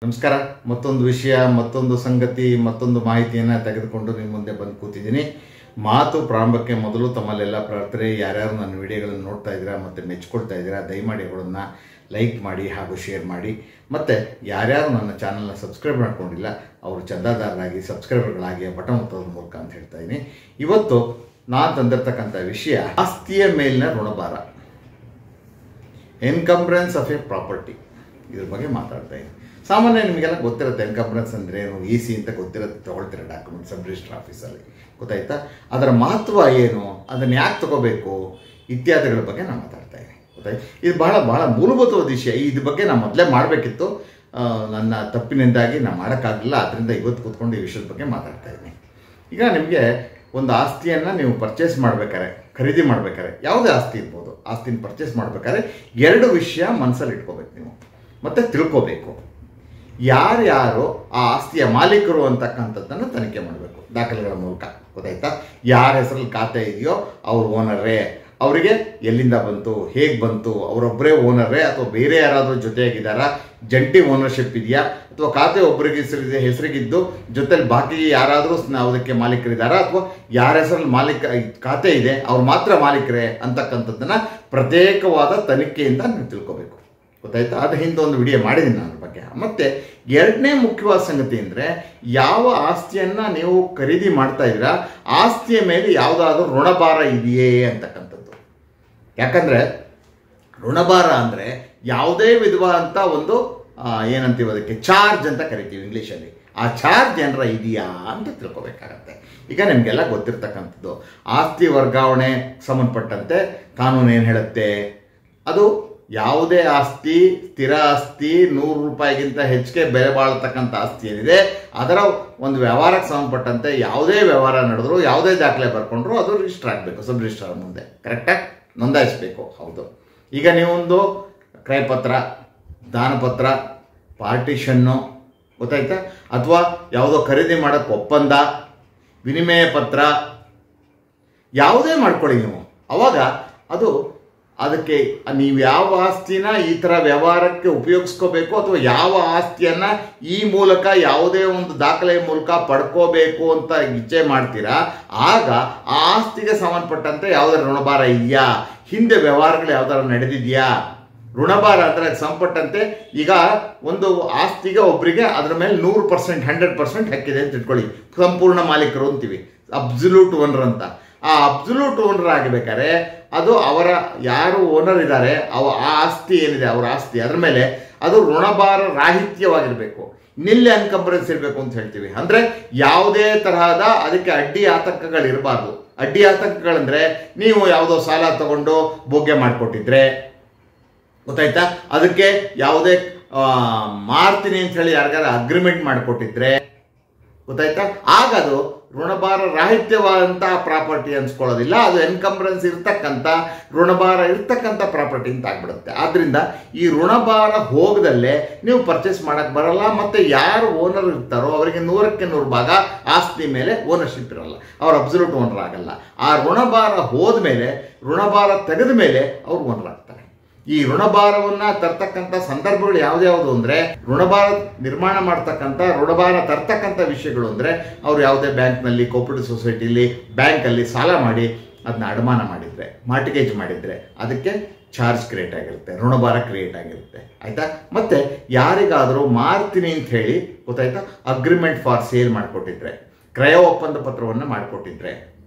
ನಮಸ್ಕಾರ. ಮತ್ತೊಂದು ವಿಷಯ, ಮತ್ತೊಂದು ಸಂಗತಿ, ಮತ್ತೊಂದು ಮಾಹಿತಿಯನ್ನು ತೆಗೆದುಕೊಂಡು ನಿಮ್ಮ ಮುಂದೆ ಬಂದು ಕೂತಿದ್ದೀನಿ. ಮಾತು ಪ್ರಾರಂಭಕ್ಕೆ ಮೊದಲು ತಮ್ಮಲ್ಲೆಲ್ಲ ಪ್ರಾರ್ಥನೆ, ಯಾರ್ಯಾರು ನನ್ನ ವಿಡಿಯೋಗಳನ್ನು ನೋಡ್ತಾ ಇದ್ದೀರಾ ಮತ್ತು ಮೆಚ್ಕೊಳ್ತಾ ಇದ್ದೀರಾ, ದಯಮಾಡಿ ಅವುಗಳನ್ನು ಲೈಕ್ ಮಾಡಿ ಹಾಗೂ ಶೇರ್ ಮಾಡಿ. ಮತ್ತು ಯಾರ್ಯಾರು ನನ್ನ ಚಾನಲ್ನ ಸಬ್ಸ್ಕ್ರೈಬ್ ಮಾಡ್ಕೊಂಡಿಲ್ಲ ಅವರು ಚಂದಾದಾರರಾಗಿ ಸಬ್ಸ್ಕ್ರೈಬರ್ಗಳಾಗಿ ಬಟನ್ ಒತ್ತೋದ್ರ ಮೂಲಕ ಅಂತ ಹೇಳ್ತಾ ಇದ್ದೀನಿ. ಇವತ್ತು ನಾನು ತಂದಿರ್ತಕ್ಕಂಥ ವಿಷಯ ಆಸ್ತಿಯ ಮೇಲಿನ ಋಣಭಾರ, ಎನ್ಕಂಬ್ರೆನ್ಸ್ ಆಫ್ ಎ ಪ್ರಾಪರ್ಟಿ, ಇದ್ರ ಬಗ್ಗೆ ಮಾತಾಡ್ತಾ ಇದ್ದೀನಿ. ಸಾಮಾನ್ಯ ನಿಮಗೆಲ್ಲ ಗೊತ್ತಿರುತ್ತೆ ಎನ್ಕಂಬ್ರೆನ್ಸ್ ಅಂದರೆ ಏನು, ಇ.ಸಿ ಅಂತ ಗೊತ್ತಿರುತ್ತೆ, ತೊಗೊಳ್ತೀರ ಡಾಕ್ಯುಮೆಂಟ್ ಸಬ್ ರಿಜಿಸ್ಟರ್ ಆಫೀಸಲ್ಲಿ, ಗೊತ್ತಾಯ್ತಾ? ಅದರ ಮಹತ್ವ ಏನು, ಅದನ್ನು ಯಾಕೆ ತಗೋಬೇಕು ಇತ್ಯಾದಿಗಳ ಬಗ್ಗೆ ನಾನು ಮಾತಾಡ್ತಾ ಇದ್ದೀನಿ, ಗೊತ್ತಾಯ್ತು? ಇದು ಬಹಳ ಮೂಲಭೂತವಾದ ವಿಷಯ. ಇದ್ರ ಬಗ್ಗೆ ನಾನು ಮೊದಲೇ ಮಾಡಬೇಕಿತ್ತು, ನನ್ನ ತಪ್ಪಿನಿಂದಾಗಿ ನಾನು ಮಾಡೋಕ್ಕಾಗಲಿಲ್ಲ. ಆದ್ದರಿಂದ ಇವತ್ತು ಕೂತ್ಕೊಂಡು ಈ ವಿಷಯದ ಬಗ್ಗೆ ಮಾತಾಡ್ತಾ ಇದ್ದೀನಿ. ಈಗ ನಿಮಗೆ ಒಂದು ಆಸ್ತಿಯನ್ನು ನೀವು ಪರ್ಚೇಸ್ ಮಾಡ್ಬೇಕಾದ್ರೆ, ಖರೀದಿ ಮಾಡ್ಬೇಕಾದ್ರೆ, ಯಾವುದೇ ಆಸ್ತಿ ಇರ್ಬೋದು, ಆಸ್ತಿನ ಪರ್ಚೇಸ್ ಮಾಡ್ಬೇಕಾದ್ರೆ ಎರಡು ವಿಷಯ ಮನಸ್ಸಲ್ಲಿ ಇಟ್ಕೋಬೇಕು ನೀವು, ಮತ್ತು ತಿಳ್ಕೋಬೇಕು. ಯಾರ್ಯಾರು ಆ ಆಸ್ತಿಯ ಮಾಲೀಕರು ಅಂತಕ್ಕಂಥದ್ದನ್ನು ತನಿಖೆ ಮಾಡಬೇಕು ದಾಖಲೆಗಳ ಮೂಲಕ, ಗೊತ್ತಾಯ್ತಾ? ಯಾರ ಹೆಸರಲ್ಲಿ ಖಾತೆ ಇದೆಯೋ ಅವ್ರು ಓನರೇ, ಅವರಿಗೆ ಎಲ್ಲಿಂದ ಬಂತು, ಹೇಗೆ ಬಂತು, ಅವರೊಬ್ಬರೇ ಓನರೇ ಅಥವಾ ಬೇರೆ ಯಾರಾದರೂ ಜೊತೆಯಾಗಿದ್ದಾರಾ, ಜಂಟಿ ಓನರ್ಶಿಪ್ ಇದೆಯಾ, ಅಥವಾ ಖಾತೆ ಒಬ್ಬರಿಗೆ ಹೆಸರಿಗಿದ್ದು ಜೊತೆಲಿ ಬಾಕಿ ಯಾರಾದರೂ ಅದಕ್ಕೆ ಮಾಲೀಕರಿದ್ದಾರಾ, ಅಥವಾ ಯಾರ ಹೆಸರಲ್ಲಿ ಖಾತೆ ಇದೆ ಅವ್ರು ಮಾತ್ರ ಮಾಲೀಕರೇ ಅಂತಕ್ಕಂಥದ್ದನ್ನು ಪ್ರತ್ಯೇಕವಾದ ತನಿಖೆಯಿಂದ ನೀವು ತಿಳ್ಕೋಬೇಕು, ಗೊತ್ತಾಯ್ತಾ? ಅದು ಹಿಂದೆ ಒಂದು ವಿಡಿಯೋ ಮಾಡಿದ್ದೀನಿ ನಾನು ಅದ್ರ ಬಗ್ಗೆ. ಮತ್ತು ಎರಡನೇ ಮುಖ್ಯವಾದ ಸಂಗತಿ ಅಂದರೆ, ಯಾವ ಆಸ್ತಿಯನ್ನು ನೀವು ಖರೀದಿ ಮಾಡ್ತಾ ಇದ್ದೀರಾ ಆಸ್ತಿಯ ಮೇಲೆ ಯಾವುದಾದ್ರೂ ಋಣಭಾರ ಇದೆಯೇ ಅಂತಕ್ಕಂಥದ್ದು. ಯಾಕಂದರೆ ಋಣಭಾರ ಅಂದರೆ ಯಾವುದೇ ವಿಧವಾದಂಥ ಒಂದು ಏನಂತೀವಿ ಅದಕ್ಕೆ, ಚಾರ್ಜ್ ಅಂತ ಕರಿತೀವಿ ಇಂಗ್ಲೀಷಲ್ಲಿ. ಆ ಚಾರ್ಜ್ ಏನಾರ ಇದೆಯಾ ಅಂತ ತಿಳ್ಕೊಬೇಕಾಗತ್ತೆ. ಈಗ ನಿಮಗೆಲ್ಲ ಗೊತ್ತಿರ್ತಕ್ಕಂಥದ್ದು, ಆಸ್ತಿ ವರ್ಗಾವಣೆ ಸಂಬಂಧಪಟ್ಟಂತೆ ಕಾನೂನು ಏನು ಹೇಳುತ್ತೆ, ಅದು ಯಾವುದೇ ಆಸ್ತಿ, ಸ್ಥಿರ ಆಸ್ತಿ, 100 ರೂಪಾಯಿಗಿಂತ ಹೆಚ್ಚಿಗೆ ಬೆಲೆ ಬಾಳತಕ್ಕಂಥ ಆಸ್ತಿ ಏನಿದೆ ಅದರ ಒಂದು ವ್ಯವಹಾರಕ್ಕೆ ಸಂಬಂಧಪಟ್ಟಂತೆ ಯಾವುದೇ ವ್ಯವಹಾರ ನಡೆದ್ರು, ಯಾವುದೇ ದಾಖಲೆ ಬರ್ಕೊಂಡ್ರು ಅದು ರಿಜಿಸ್ಟರ್ ಆಗಬೇಕು, ಸಬ್ ರಿಜಿಸ್ಟರ್ ಮುಂದೆ ಕರೆಕ್ಟಾಗಿ ನೋಂದಾಯಿಸಬೇಕು. ಹೌದು. ಈಗ ನೀವೊಂದು ಕ್ರಯಪತ್ರ, ದಾನಪತ್ರ, ಪಾರ್ಟಿಷನ್ನು, ಗೊತ್ತಾಯ್ತಾ, ಅಥವಾ ಯಾವುದೋ ಖರೀದಿ ಮಾಡೋಕ್ಕೆ ಒಪ್ಪಂದ, ವಿನಿಮಯ ಪತ್ರ, ಯಾವುದೇ ಮಾಡ್ಕೊಳ್ಳಿ ನೀವು, ಅವಾಗ ಅದು ಅದಕ್ಕೆ ನೀವು ಯಾವ ಆಸ್ತಿನ ಈ ಥರ ವ್ಯವಹಾರಕ್ಕೆ ಉಪಯೋಗಿಸ್ಕೋಬೇಕು ಅಥವಾ ಯಾವ ಆಸ್ತಿಯನ್ನು ಈ ಮೂಲಕ ಯಾವುದೇ ಒಂದು ದಾಖಲೆಯ ಮೂಲಕ ಪಡ್ಕೋಬೇಕು ಅಂತ ಇಚ್ಛೆ ಮಾಡ್ತೀರಾ, ಆಗ ಆ ಆಸ್ತಿಗೆ ಸಂಬಂಧಪಟ್ಟಂತೆ ಯಾವುದಾರ ಋಣಭಾರ ಇದೆಯಾ, ಹಿಂದೆ ವ್ಯವಹಾರಗಳು ಯಾವ್ದಾರು ನಡೆದಿದೆಯಾ. ಋಣಭಾರ ಅಂದರೆ ಸಂಪಟ್ಟಂತೆ ಈಗ ಒಂದು ಆಸ್ತಿಗೆ ಒಬ್ಬರಿಗೆ ಅದರ ಮೇಲೆ 100%, 100% ಹಕ್ಕಿದೆ ಅಂತ ಇಟ್ಕೊಳ್ಳಿ, ಸಂಪೂರ್ಣ ಮಾಲೀಕರು ಅಂತೀವಿ, ಅಬ್ಸಲ್ಯೂಟ್ ಓನರ್ ಅಂತ. ಆ ಅಬ್ಸಲ್ಯೂಟ್ ಓನರ್ ಆಗಬೇಕಾದ್ರೆ ಅದು ಅವರ ಯಾರು ಓನರ್ ಇದ್ದಾರೆ ಆ ಆಸ್ತಿ ಏನಿದೆ, ಅವರ ಆಸ್ತಿ ಅದರ ಮೇಲೆ ಅದು ಋಣಭಾರ ರಾಹಿತ್ಯವಾಗಿರಬೇಕು, ನಿಲ್ ಎನ್ಕಂಬ್ರೆನ್ಸ್ ಇರಬೇಕು ಅಂತ ಹೇಳ್ತೀವಿ. ಅಂದರೆ ಯಾವುದೇ ತರಹದ ಅದಕ್ಕೆ ಅಡ್ಡಿ ಆತಂಕಗಳಿರಬಾರ್ದು. ಅಡ್ಡಿ ಆತಂಕಗಳಂದರೆ ನೀವು ಯಾವುದೋ ಸಾಲ ತಗೊಂಡು ಬೋಗ್ಗೆ ಮಾಡಿಕೊಟ್ಟಿದ್ರೆ, ಗೊತ್ತಾಯ್ತಾ, ಅದಕ್ಕೆ ಯಾವುದೇ ಮಾರ್ತೀನಿ ಅಂತ ಹೇಳಿ ಯಾರಿಗಾರ ಅಗ್ರಿಮೆಂಟ್ ಮಾಡಿಕೊಟ್ಟಿದ್ರೆ, ಗೊತ್ತಾಯ್ತಾ, ಆಗ ಅದು ಋಣಭಾರ ರಾಹಿತ್ಯವಾದಂತಹ ಪ್ರಾಪರ್ಟಿ ಅನ್ಸ್ಕೊಳ್ಳೋದಿಲ್ಲ, ಅದು ಎನ್ಕಂಬ್ರೆನ್ಸ್ ಇರ್ತಕ್ಕಂಥ ಋಣಭಾರ ಇರ್ತಕ್ಕಂಥ ಪ್ರಾಪರ್ಟಿ ಅಂತ ಆಗ್ಬಿಡುತ್ತೆ. ಆದ್ದರಿಂದ ಈ ಋಣಭಾರ ಹೋಗದಲ್ಲೇ ನೀವು ಪರ್ಚೇಸ್ ಮಾಡಕ್ಕೆ ಬರಲ್ಲ. ಮತ್ತು ಯಾರು ಓನರ್ ಇರ್ತಾರೋ ಅವರಿಗೆ 100ಕ್ಕೆ 100 ಭಾಗ ಆಸ್ತಿ ಮೇಲೆ ಓನರ್ಶಿಪ್ ಇರಲ್ಲ, ಅವ್ರು ಅಬ್ಸಲ್ಯೂಟ್ ಓನರ್ ಆಗಲ್ಲ. ಆ ಋಣಭಾರ ಹೋದ್ಮೇಲೆ, ಋಣಭಾರ ತೆಗೆದ ಮೇಲೆ ಅವ್ರು ಓನರ್ ಆಗ್ತಾರೆ. ಈ ಋಣಭಾರವನ್ನು ತರ್ತಕ್ಕಂಥ ಸಂದರ್ಭಗಳು ಯಾವ್ದ್ಯಾವುದು ಅಂದರೆ, ಋಣಭಾರ ನಿರ್ಮಾಣ ಮಾಡ್ತಕ್ಕಂಥ, ಋಣಭಾರ ತರ್ತಕ್ಕಂಥ ವಿಷಯಗಳು ಅಂದರೆ, ಅವರು ಯಾವುದೇ ಬ್ಯಾಂಕ್ನಲ್ಲಿ, ಕೋಪರೇಟಿವ್ ಸೊಸೈಟಿಲಿ, ಬ್ಯಾಂಕಲ್ಲಿ ಸಾಲ ಮಾಡಿ ಅದನ್ನ ಅಡಮಾನ ಮಾಡಿದರೆ, ಮಾರ್ಟಿಗೇಜ್ ಮಾಡಿದರೆ ಅದಕ್ಕೆ ಚಾರ್ಜ್ ಕ್ರಿಯೇಟ್ ಆಗಿರುತ್ತೆ, ಋಣಭಾರ ಕ್ರಿಯೇಟ್ ಆಗಿರುತ್ತೆ, ಆಯಿತಾ? ಮತ್ತು ಯಾರಿಗಾದರೂ ಮಾರ್ತೀನಿ ಅಂತ ಹೇಳಿ, ಗೊತ್ತಾಯ್ತಾ, ಅಗ್ರಿಮೆಂಟ್ ಫಾರ್ ಸೇಲ್ ಮಾಡಿಕೊಟ್ಟಿದ್ರೆ, ಕ್ರಯ ಒಪ್ಪಂದ ಪತ್ರವನ್ನು ಮಾಡಿಕೊಟ್ಟಿದ್ರೆ,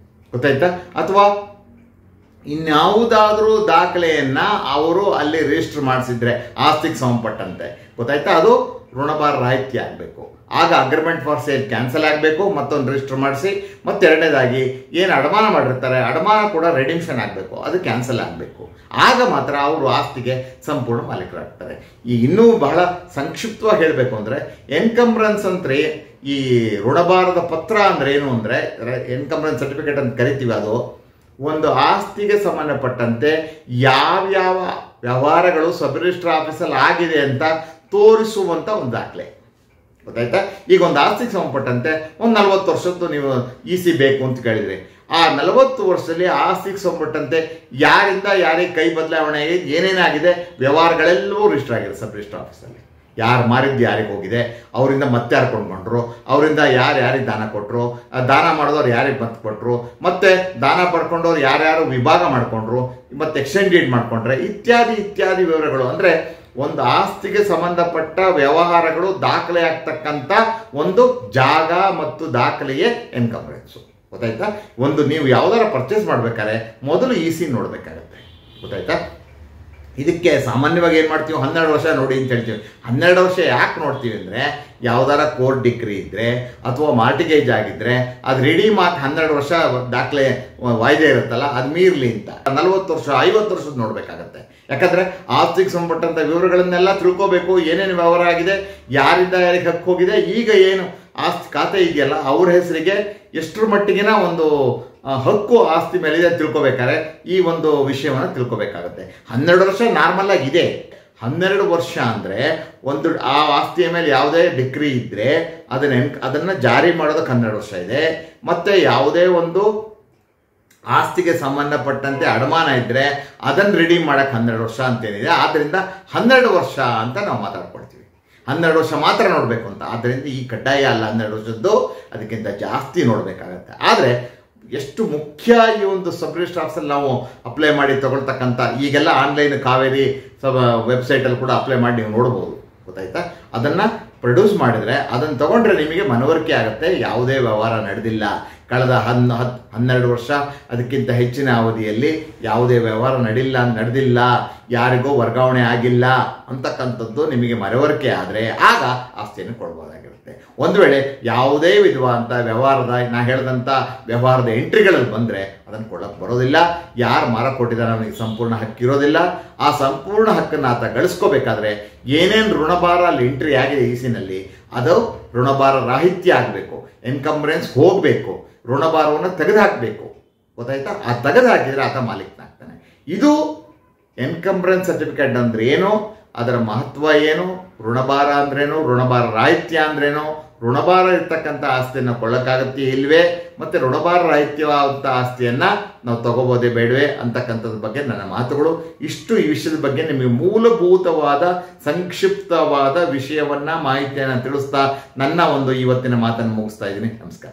ಗೊತ್ತಾಯ್ತಾ, ಅಥವಾ ಇನ್ಯಾವುದಾದ್ರೂ ದಾಖಲೆಯನ್ನು ಅವರು ಅಲ್ಲಿ ರಿಜಿಸ್ಟರ್ ಮಾಡಿಸಿದ್ರೆ ಆಸ್ತಿಗೆ ಸಂಬಂಧಪಟ್ಟಂತೆ, ಗೊತ್ತಾಯ್ತಾ, ಅದು ಋಣಭಾರ ರಾಹಿತ್ಯ ಆಗಬೇಕು. ಆಗ ಅಗ್ರಿಮೆಂಟ್ ಫಾರ್ ಸೇಲ್ ಕ್ಯಾನ್ಸಲ್ ಆಗಬೇಕು, ಮತ್ತೊಂದು ರಿಜಿಸ್ಟರ್ ಮಾಡಿಸಿ. ಮತ್ತು ಎರಡನೇದಾಗಿ ಏನು ಅಡಮಾನ ಮಾಡಿರ್ತಾರೆ, ಅಡಮಾನ ಕೂಡ ರೆಡಿಮ್ಷನ್ ಆಗಬೇಕು, ಅದು ಕ್ಯಾನ್ಸಲ್ ಆಗಬೇಕು. ಆಗ ಮಾತ್ರ ಅವರು ಆಸ್ತಿಗೆ ಸಂಪೂರ್ಣ ಮಾಲೀಕರಾಗ್ತಾರೆ. ಈ ಇನ್ನೂ ಬಹಳ ಸಂಕ್ಷಿಪ್ತವಾಗಿ ಹೇಳಬೇಕು ಅಂದರೆ, ಎನ್ಕಂಬ್ರೆನ್ಸ್ ಅಂದರೆ ಈ ಋಣಭಾರದ ಪತ್ರ ಅಂದರೆ ಏನು ಅಂದರೆ, ಎನ್ಕಂಬ್ರೆನ್ಸ್ ಸರ್ಟಿಫಿಕೇಟ್ ಅಂತ ಕರಿತೀವಿ, ಅದು ಒಂದು ಆಸ್ತಿಗೆ ಸಂಬಂಧಪಟ್ಟಂತೆ ಯಾವ್ಯಾವ ವ್ಯವಹಾರಗಳು ಸಬ್ ರಿಜಿಸ್ಟರ್ ಆಫೀಸಲ್ಲಿ ಆಗಿದೆ ಅಂತ ತೋರಿಸುವಂಥ ಒಂದು ದಾಖಲೆ, ಗೊತ್ತಾಯ್ತಾ? ಈಗ ಒಂದು ಆಸ್ತಿಗೆ ಸಂಬಂಧಪಟ್ಟಂತೆ ಒಂದು 40 ವರ್ಷದ್ದು ನೀವು ಇ.ಸಿ ಬೇಕು ಅಂತ ಕೇಳಿದ್ರಿ, ಆ 40 ವರ್ಷದಲ್ಲಿ ಆಸ್ತಿಗೆ ಸಂಬಂಧಪಟ್ಟಂತೆ ಯಾರಿಂದ ಯಾರಿಗೆ ಕೈ ಬದಲಾವಣೆ ಆಗಿದೆ, ಏನೇನಾಗಿದೆ, ವ್ಯವಹಾರಗಳೆಲ್ಲವೂ ರಿಜಿಸ್ಟರ್ ಆಗಿದೆ ಸಬ್ ರಿಜಿಸ್ಟರ್ ಆಫೀಸಲ್ಲಿ. ಯಾರು ಮಾರಿದ್ದು ಯಾರಿಗೆ ಹೋಗಿದೆ, ಅವರಿಂದ ಮತ್ತೆ ಯಾರು ಕೊಂಡ್ಕೊಂಡ್ರು, ಅವರಿಂದ ಯಾರಿಗೆ ದಾನ ಕೊಟ್ಟರು, ದಾನ ಮಾಡಿದವ್ರು ಯಾರಿಗೆ ಮತ್ತೆ ಕೊಟ್ಟರು, ಮತ್ತೆ ದಾನ ಪಡ್ಕೊಂಡವ್ರು ಯಾರ್ಯಾರು ವಿಭಾಗ ಮಾಡಿಕೊಂಡ್ರು, ಮತ್ತೆ ಎಕ್ಸ್ಚೇಂಜ್ ಡೀಡ್ ಮಾಡಿಕೊಂಡ್ರೆ ಇತ್ಯಾದಿ ಇತ್ಯಾದಿ ವಿವರಗಳು. ಅಂದರೆ ಒಂದು ಆಸ್ತಿಗೆ ಸಂಬಂಧಪಟ್ಟ ವ್ಯವಹಾರಗಳು ದಾಖಲೆ ಆಗ್ತಕ್ಕಂಥ ಒಂದು ಜಾಗ ಮತ್ತು ದಾಖಲೆಯೇ ಎನ್ಕಂಬರೆನ್ಸು. ಗೊತ್ತಾಯ್ತಾ? ಒಂದು ನೀವು ಯಾವ್ದಾರ ಪರ್ಚೇಸ್ ಮಾಡ್ಬೇಕಾದ್ರೆ ಮೊದಲು ಇ ಸಿ ನೋಡಬೇಕಾಗತ್ತೆ. ಗೊತ್ತಾಯ್ತಾ? ಇದಕ್ಕೆ ಸಾಮಾನ್ಯವಾಗಿ ಏನು ಮಾಡ್ತೀವಿ, 12 ವರ್ಷ ನೋಡಿ ಅಂತ ಹೇಳ್ತೀವಿ. 12 ವರ್ಷ ಯಾಕೆ ನೋಡ್ತೀವಿ ಅಂದರೆ, ಯಾವ್ದಾರ ಕೋರ್ಟ್ ಡಿಗ್ರಿ ಇದ್ದರೆ ಅಥವಾ ಮಾರ್ಟಿಗೇಜ್ ಆಗಿದ್ದರೆ ಅದು ರೆಡಿ ಮಾರ್ಕ್ 12 ವರ್ಷ ದಾಖಲೆ ವಾಯ್ದೆ ಇರುತ್ತಲ್ಲ, ಅದು ಮೀರಲಿ ಅಂತ 40 ವರ್ಷ 50 ವರ್ಷದ ನೋಡಬೇಕಾಗತ್ತೆ. ಯಾಕಂದರೆ ಆಸ್ತಿಗೆ ಸಂಬಂಧಪಟ್ಟಂಥ ವಿವರಗಳನ್ನೆಲ್ಲ ತಿಳ್ಕೋಬೇಕು. ಏನೇನು ವ್ಯವಹಾರ ಆಗಿದೆ, ಯಾರಿಂದ ಯಾರಿಗೆ ಹಕ್ಕು ಹೋಗಿದೆ, ಈಗ ಏನು ಆಸ್ತಿ ಖಾತೆ ಇದೆಯಲ್ಲ ಅವ್ರ ಹೆಸರಿಗೆ ಎಷ್ಟರ ಮಟ್ಟಿಗಿನ ಒಂದು ಹಕ್ಕು ಆಸ್ತಿ ಮೇಲಿದೆ ತಿಳ್ಕೊಬೇಕಾದ್ರೆ ಈ ಒಂದು ವಿಷಯವನ್ನು ತಿಳ್ಕೊಬೇಕಾಗತ್ತೆ. 12 ವರ್ಷ ನಾರ್ಮಲ್ ಆಗಿದೆ. 12 ವರ್ಷ ಅಂದರೆ ಒಂದು ಆ ಆಸ್ತಿಯ ಮೇಲೆ ಯಾವುದೇ ಡಿಗ್ರಿ ಇದ್ದರೆ ಅದನ್ನು ಜಾರಿ ಮಾಡೋದಕ್ಕೆ 12 ವರ್ಷ ಇದೆ. ಮತ್ತು ಯಾವುದೇ ಒಂದು ಆಸ್ತಿಗೆ ಸಂಬಂಧಪಟ್ಟಂತೆ ಅಡಮಾನ ಇದ್ದರೆ ಅದನ್ನು ರಿಡೀಮ್ ಮಾಡೋಕ್ಕೆ 12 ವರ್ಷ ಅಂತೇನಿದೆ. ಆದ್ದರಿಂದ 12 ವರ್ಷ ಅಂತ ನಾವು ಮಾತಾಡ್ಕೊಳ್ತೀವಿ. 12 ವರ್ಷ ಮಾತ್ರ ನೋಡಬೇಕು ಅಂತ. ಆದ್ದರಿಂದ ಈ ಕಡ್ಡಾಯ ಅಲ್ಲ 12 ವರ್ಷದ್ದು, ಅದಕ್ಕಿಂತ ಜಾಸ್ತಿ ನೋಡಬೇಕಾಗತ್ತೆ. ಆದರೆ ಎಷ್ಟು ಮುಖ್ಯ ಈ ಒಂದು ಸಬ್ ರಿಜಿಸ್ಟ್ರಾರ್ ಆಫೀಸಲ್ಲಿ ನಾವು ಅಪ್ಲೈ ಮಾಡಿ ತಗೊಳ್ತಕ್ಕಂಥ, ಈಗೆಲ್ಲ ಆನ್ಲೈನ್ ಕಾವೇರಿ ವೆಬ್ಸೈಟಲ್ಲಿ ಕೂಡ ಅಪ್ಲೈ ಮಾಡಿ ನೀವು ನೋಡ್ಬೋದು. ಗೊತ್ತಾಯ್ತಾ? ಅದನ್ನು ಪ್ರೊಡ್ಯೂಸ್ ಮಾಡಿದರೆ ಅದನ್ನು ತೊಗೊಂಡ್ರೆ ನಿಮಗೆ ಮನವರಿಕೆ ಆಗುತ್ತೆ, ಯಾವುದೇ ವ್ಯವಹಾರ ನಡೆದಿಲ್ಲ, ಕಳೆದ 12 ವರ್ಷ ಅದಕ್ಕಿಂತ ಹೆಚ್ಚಿನ ಅವಧಿಯಲ್ಲಿ ಯಾವುದೇ ವ್ಯವಹಾರ ನಡೆದಿಲ್ಲ, ಯಾರಿಗೂ ವರ್ಗಾವಣೆ ಆಗಿಲ್ಲ ಅಂತಕ್ಕಂಥದ್ದು ನಿಮಗೆ ಮನವರಿಕೆ ಆದರೆ ಆಗ ಆಸ್ತಿಯನ್ನು ಕೊಡ್ಬೋದಾಗಿರುತ್ತೆ. ಒಂದು ವೇಳೆ ಯಾವುದೇ ವಿಧವಾದಂಥ ವ್ಯವಹಾರದ ಹೇಳಿದಂಥ ವ್ಯವಹಾರದ ಎಂಟ್ರಿಗಳಲ್ಲಿ ಬಂದರೆ ಅದನ್ನು ಕೊಡೋಕ್ಕೆ ಬರೋದಿಲ್ಲ. ಯಾರು ಮಾರ ಕೊಟ್ಟಿದ್ದಾರೆ ಅವನಿಗೆ ಸಂಪೂರ್ಣ ಹಕ್ಕಿರೋದಿಲ್ಲ. ಆ ಸಂಪೂರ್ಣ ಹಕ್ಕನ್ನು ಆತ ಗಳಿಸ್ಕೋಬೇಕಾದ್ರೆ ಏನೇನು ಋಣಭಾರ ಅಲ್ಲಿ ಎಂಟ್ರಿ ಆಗಿದೆ ಈಸಿನಲ್ಲಿ ಅದು ಋಣಭಾರ ರಾಹಿತ್ಯ ಆಗಬೇಕು, ಎನ್ಕಂಬರೆನ್ಸ್ ಹೋಗಬೇಕು, ಋಣಭಾರವನ್ನು ತೆಗೆದುಹಾಕಬೇಕು. ಗೊತ್ತಾಯ್ತಾ? ಆ ತೆಗೆದು ಹಾಕಿದರೆ ಆತ ಮಾಲೀಕನಾಗ್ತಾನೆ. ಇದು ಎನ್ಕಂಬರೆನ್ಸ್ ಸರ್ಟಿಫಿಕೇಟ್ ಅಂದ್ರೆ ಏನು, ಅದರ ಮಹತ್ವ ಏನು, ಋಣಭಾರ ಅಂದ್ರೇನು, ಋಣಭಾರ ರಾಹಿತ್ಯ ಅಂದ್ರೇನು, ಋಣಭಾರ ಇರ್ತಕ್ಕಂಥ ಆಸ್ತಿಯನ್ನು ಕೊಳ್ಳಕ್ಕಾಗತ್ತೆ ಇಲ್ವೇ, ಮತ್ತು ಋಣಭಾರ ರಾಹಿತ್ಯವಾದಂಥ ಆಸ್ತಿಯನ್ನು ನಾವು ತಗೋಬೋದೇ ಬೇಡವೇ ಅಂತಕ್ಕಂಥದ್ರ ಬಗ್ಗೆ ನನ್ನ ಮಾತುಗಳು ಇಷ್ಟು. ಈ ವಿಷಯದ ಬಗ್ಗೆ ನಿಮಗೆ ಮೂಲಭೂತವಾದ ಸಂಕ್ಷಿಪ್ತವಾದ ವಿಷಯವನ್ನು ಮಾಹಿತಿಯನ್ನು ತಿಳಿಸ್ತಾ ನನ್ನ ಒಂದು ಇವತ್ತಿನ ಮಾತನ್ನು ಮುಗಿಸ್ತಾ ಇದ್ದೀನಿ. ನಮಸ್ಕಾರ.